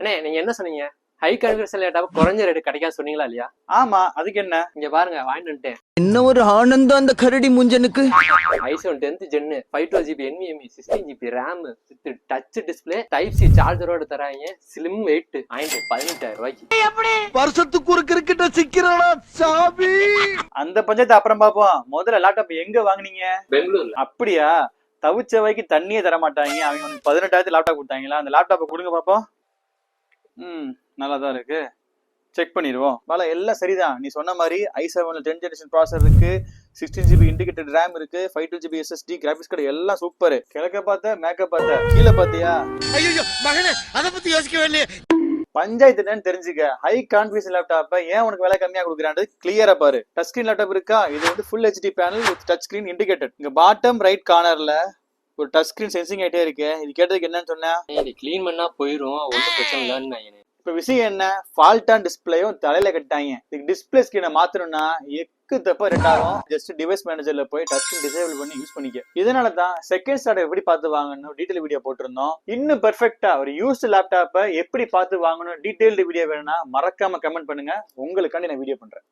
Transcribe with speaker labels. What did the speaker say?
Speaker 1: அண்ணே நீங்க என்ன சொன்னீங்க? ஹை கான்ஃபிகரேஷன் லேப்டாப் குறைஞ்ச ரேட் கிடைக்காது சொன்னீங்களா இல்லையா?
Speaker 2: ஆமா, அதுக்கு என்ன?
Speaker 1: இங்க பாருங்க வாங்கிட்டு வந்துட்டேன்.
Speaker 3: என்ன ஒரு ஆனந்தம் அந்த கரடி முஞ்சனுக்கு.
Speaker 1: i7 10th Gen 512GB NVMe 16GB RAM with touch display Type C சார்ஜரோட தராங்க. ஸ்லிம் வெயிட் வாங்கிட்டு 18,000 ரூபாய்க்கு.
Speaker 3: வருஷத்துக்கு ஒரு கிரிக்கெட்ட சிக்கிறானா சாமி.
Speaker 2: அந்த பஞ்சத்தை அப்புறம் பாப்போம். முதல்ல லேப்டாப் எங்க வாங்குனீங்க?
Speaker 1: பெங்களூர்ல.
Speaker 2: அப்படியா? தவிச்சவைக்கு தண்ணியே தர மாட்டாங்க. அவங்க 18,000 லேப்டாப் கொடுத்தாங்களா? அந்த லேப்டாப்பை கொடுங்க பாப்போம். நல்லாதான் இருக்கு. செக் பண்ணிடுவோம். பாலா எல்லாம் சரிதான். நீ சொன்ன மாதிரி i7 10th generation ப்ராசஸர் இருக்கு, 16GB இன்டிகிரேட்டட் RAM இருக்கு, 512GB SSD, கிராபிக்ஸ் கார்டு எல்லாம் சூப்பர். கிழக்க பார்த்த மேக்கப் பார்த்த கீழே பாத்தியா?
Speaker 3: ஐயோ மகனே அத பத்தி யோசிக்கவே இல்லையே.
Speaker 2: பஞ்சாயத்து என்னன்னு தெரிஞ்சுக்க. ஹை கான்ஃபிகரேஷன் லேப்டாப்பை ஏன் உனக்கு விலை கம்மியா கொடுக்குறான்னு கிளியரா பாரு. டச் ஸ்கிரீன் லேப்டாப் இருக்கா? இது வந்து full HD panel with touch screen indicated. இங்க பாட்டம் ரைட் கார்னர்ல ஒரு டச் ஸ்கிரீன் சென்சிங் ஆயிட்டே இருக்கு. இது கேட்டதுக்கு என்னன்னு சொன்னா,
Speaker 1: இது க்ளீன் பண்ணா போயிடும், ஒன்றும் பிரச்சனை இல்லைன்னு.
Speaker 2: இப்ப விஷயம் என்ன? ஃபால்ட்டான் டிஸ்பிளேயும் தலையில கட்டாங்க. இதுக்கு டிஸ்பிளே ஸ்கிரீனை மாத்தணும்னா எக்கு தப்ப ரெண்டாகும். ஜஸ்ட் டிவைஸ் மேனேஜர்ல போய் டச் ஸ்கிரீன் டிசேபிள் பண்ணி யூஸ் பண்ணிக்க. இதனால தான் செகண்ட் ஸ்டார்ட் எப்படி பார்த்து வாங்கணும் டீடைல் வீடியோ போட்டிருந்தோம். இன்னும் பெர்ஃபெக்ட்டா ஒரு யூஸ்டு லேப்டாப்பை எப்படி பார்த்து வாங்கணும் டீடைல்டு வீடியோ வேணும்னா மறக்காம கமெண்ட் பண்ணுங்க. உங்களுக்காண்டி நான் வீடியோ பண்றேன்.